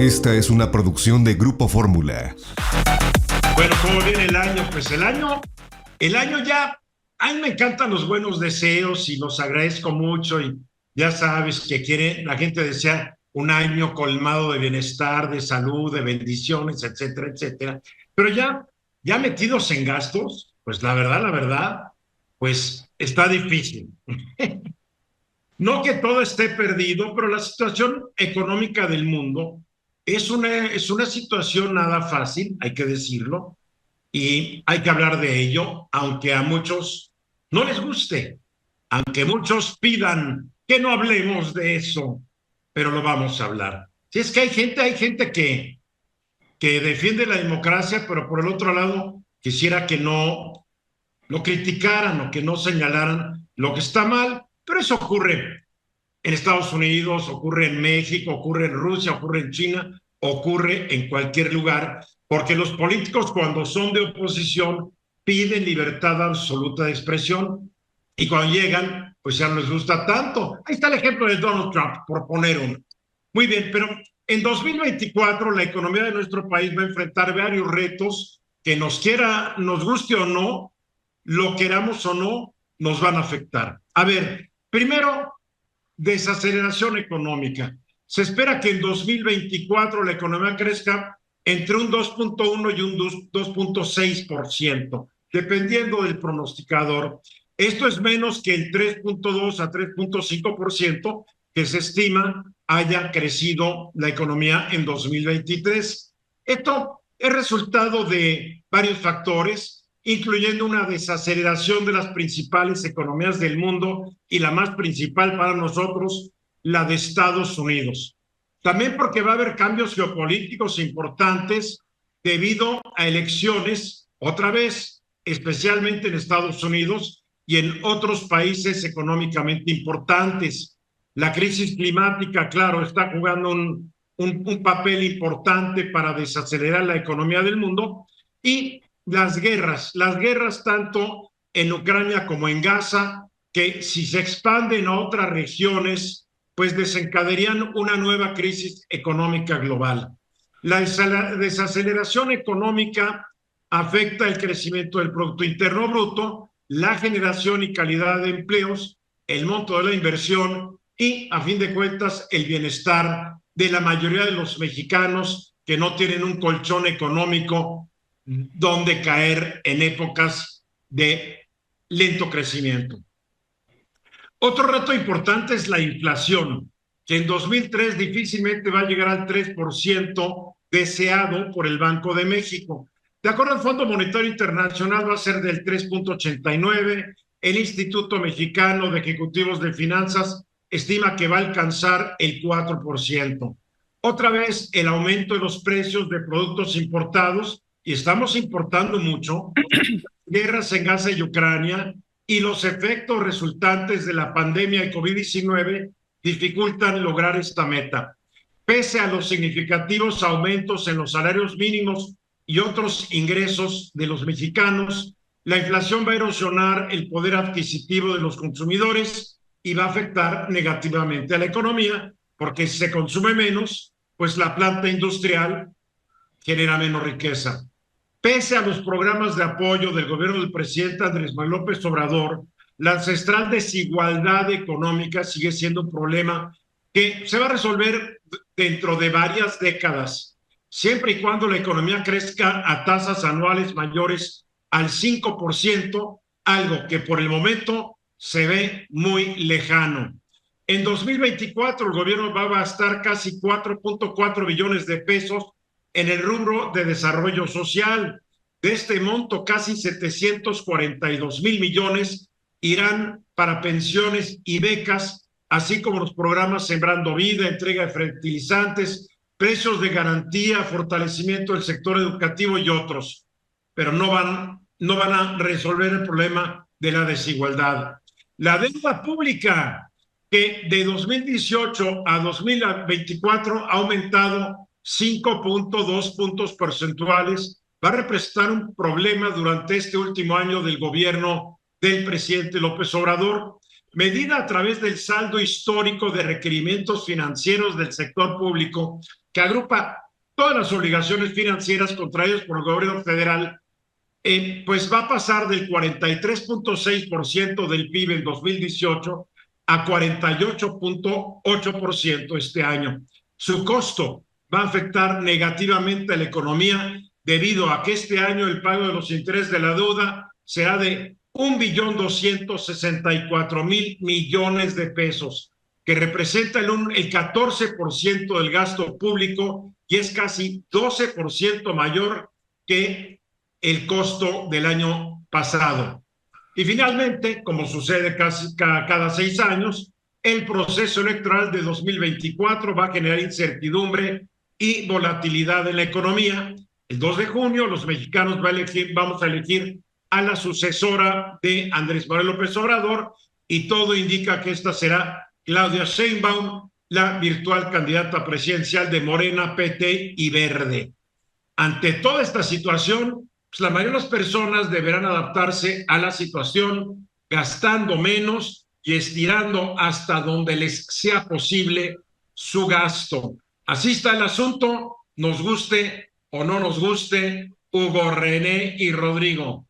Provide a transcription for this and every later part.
Esta es una producción de Grupo Fórmula. Bueno, ¿cómo viene el año? Pues el año ya, a mí me encantan los buenos deseos y los agradezco mucho y ya sabes que la gente desea un año colmado de bienestar, de salud, de bendiciones, etcétera, etcétera. Pero ya metidos en gastos, pues la verdad, pues está difícil. No que todo esté perdido, pero la situación económica del mundo es una situación nada fácil, hay que decirlo, y hay que hablar de ello, aunque a muchos no les guste, aunque muchos pidan que no hablemos de eso, pero lo vamos a hablar. Si es que hay gente que defiende la democracia, pero por el otro lado quisiera que no lo criticaran o que no señalaran lo que está mal, pero eso ocurre en Estados Unidos, ocurre en México, ocurre en Rusia, ocurre en China, ocurre en cualquier lugar, porque los políticos cuando son de oposición piden libertad absoluta de expresión y cuando llegan, pues ya no les gusta tanto. Ahí está el ejemplo de Donald Trump, por poner uno. Muy bien, pero en 2024 la economía de nuestro país va a enfrentar varios retos que nos guste o no, lo queramos o no, nos van a afectar. A ver, primero, desaceleración económica. Se espera que en 2024 la economía crezca entre un 2.1 y un 2.6%, dependiendo del pronosticador. Esto es menos que el 3.2 a 3.5% que se estima haya crecido la economía en 2023. Esto es resultado de varios factores, incluyendo una desaceleración de las principales economías del mundo y la más principal para nosotros, la de Estados Unidos. También porque va a haber cambios geopolíticos importantes debido a elecciones, otra vez, especialmente en Estados Unidos y en otros países económicamente importantes. La crisis climática, claro, está jugando un papel importante para desacelerar la economía del mundo y las guerras tanto en Ucrania como en Gaza, que si se expanden a otras regiones, pues desencadenarían una nueva crisis económica global. La desaceleración económica afecta el crecimiento del Producto Interno Bruto, la generación y calidad de empleos, el monto de la inversión y, a fin de cuentas, el bienestar de la mayoría de los mexicanos que no tienen un colchón económico donde caer en épocas de lento crecimiento. Otro reto importante es la inflación, que en 2003 difícilmente va a llegar al 3% deseado por el Banco de México. De acuerdo al Fondo Monetario Internacional va a ser del 3.89%, el Instituto Mexicano de Ejecutivos de Finanzas estima que va a alcanzar el 4%. Otra vez el aumento de los precios de productos importados, y estamos importando mucho, guerras en Gaza y Ucrania, y los efectos resultantes de la pandemia de COVID-19 dificultan lograr esta meta. Pese a los significativos aumentos en los salarios mínimos y otros ingresos de los mexicanos, la inflación va a erosionar el poder adquisitivo de los consumidores y va a afectar negativamente a la economía, porque si se consume menos, pues la planta industrial genera menos riqueza. Pese a los programas de apoyo del gobierno del presidente Andrés Manuel López Obrador, la ancestral desigualdad económica sigue siendo un problema que se va a resolver dentro de varias décadas, siempre y cuando la economía crezca a tasas anuales mayores al 5%, algo que por el momento se ve muy lejano. En 2024 el gobierno va a gastar casi 4.4 billones de pesos en el rubro de desarrollo social. De este monto, casi 742 mil millones irán para pensiones y becas, así como los programas Sembrando Vida, entrega de fertilizantes, precios de garantía, fortalecimiento del sector educativo y otros. Pero no van a resolver el problema de la desigualdad. La deuda pública, que de 2018 a 2024 ha aumentado 5.2 puntos porcentuales, va a representar un problema durante este último año del gobierno del presidente López Obrador. medida a través del saldo histórico de requerimientos financieros del sector público, que agrupa todas las obligaciones financieras contraídas por el gobierno federal, pues va a pasar del 43.6% del PIB en 2018 a 48.8% este año. Su costo va a afectar negativamente a la economía debido a que este año el pago de los intereses de la deuda será de 1.264.000 millones de pesos, que representa el 14% del gasto público y es casi 12% mayor que el costo del año pasado. Y finalmente, como sucede casi cada 6 años, el proceso electoral de 2024 va a generar incertidumbre y volatilidad en la economía. El 2 de junio los mexicanos vamos a elegir a la sucesora de Andrés Manuel López Obrador y todo indica que esta será Claudia Sheinbaum, la virtual candidata presidencial de Morena, PT y Verde. Ante toda esta situación, pues la mayoría de las personas deberán adaptarse a la situación gastando menos y estirando hasta donde les sea posible su gasto. Así está el asunto, nos guste o no nos guste, Hugo, René y Rodrigo.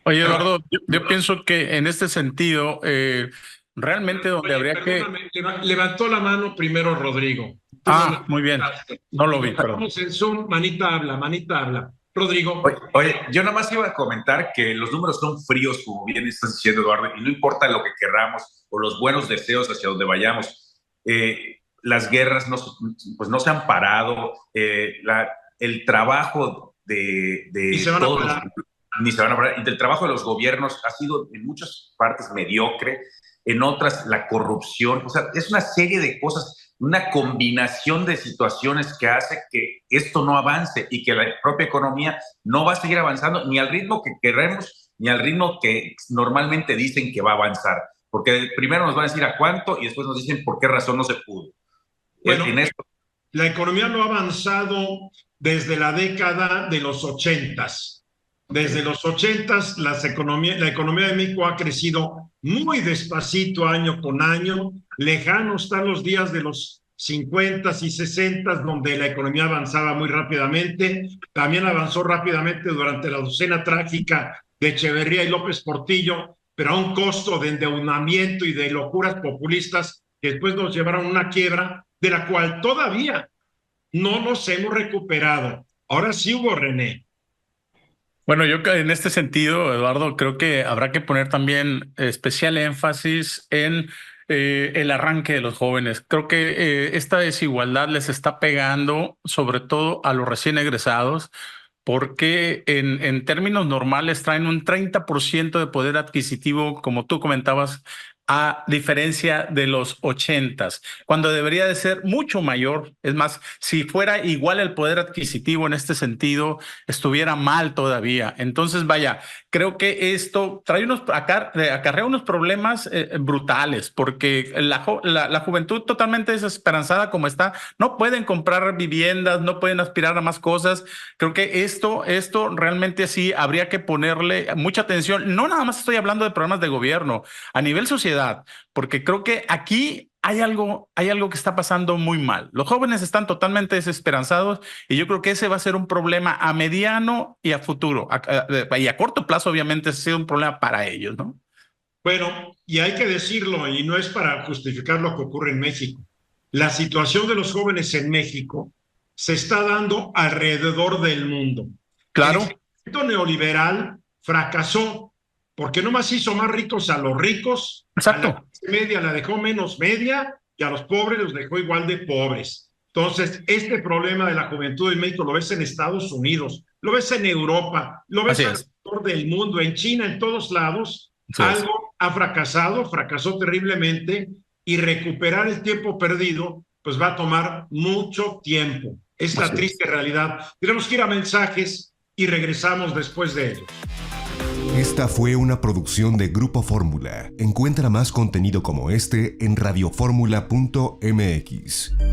Oye, Eduardo, yo pienso que en este sentido, realmente donde habría que... Levantó la mano primero Rodrigo. Muy bien. No lo vi, perdón. Estamos en Zoom, manita habla. Rodrigo. Oye, yo nada más iba a comentar que los números son fríos, como bien estás diciendo, Eduardo, y no importa lo que querramos o los buenos deseos hacia donde vayamos. Las guerras no se han parado, el trabajo de ni se van a parar. Ni se van a parar. Y el trabajo de los gobiernos ha sido en muchas partes mediocre, en otras la corrupción. O sea, es una serie de cosas, una combinación de situaciones que hace que esto no avance y que la propia economía no va a seguir avanzando ni al ritmo que queremos, ni al ritmo que normalmente dicen que va a avanzar. Porque primero nos van a decir a cuánto y después nos dicen por qué razón no se pudo. Bueno, la economía no ha avanzado desde la década de los 80s. Desde los 80s, la economía de México ha crecido muy despacito año con año. Lejanos están los días de los 50s y 60s, donde la economía avanzaba muy rápidamente. También avanzó rápidamente durante la docena trágica de Echeverría y López Portillo, pero a un costo de endeudamiento y de locuras populistas que después nos llevaron a una quiebra de la cual todavía no nos hemos recuperado. Ahora sí, Hugo, René. Bueno, yo en este sentido, Eduardo, creo que habrá que poner también especial énfasis en el arranque de los jóvenes. Creo que esta desigualdad les está pegando sobre todo a los recién egresados, porque en términos normales traen un 30% de poder adquisitivo, como tú comentabas, a diferencia de los 80s, cuando debería de ser mucho mayor. Es más, si fuera igual el poder adquisitivo en este sentido, estuviera mal todavía. Entonces, vaya, creo que esto trae acarrea unos problemas brutales, porque la juventud totalmente desesperanzada como está, no pueden comprar viviendas, no pueden aspirar a más cosas. Creo que esto realmente sí habría que ponerle mucha atención. No nada más estoy hablando de problemas de gobierno, a nivel sociedad, porque creo que aquí hay algo que está pasando muy mal. Los jóvenes están totalmente desesperanzados y yo creo que ese va a ser un problema a mediano y a futuro. Y a corto plazo, obviamente, ha sido un problema para ellos, ¿no? Bueno, y hay que decirlo, y no es para justificar lo que ocurre en México. La situación de los jóvenes en México se está dando alrededor del mundo. Claro. El experimento neoliberal fracasó porque nomás hizo más ricos a los ricos. Exacto. A la clase media la dejó menos media y a los pobres los dejó igual de pobres. Entonces, este problema de la juventud en México lo ves en Estados Unidos, lo ves en Europa, lo ves alrededor del mundo, en China, en todos lados. Algo ha fracasó terriblemente, y recuperar el tiempo perdido pues va a tomar mucho tiempo. Es la triste realidad. Tenemos que ir a mensajes y regresamos después de ellos. Esta fue una producción de Grupo Fórmula. Encuentra más contenido como este en radioformula.mx.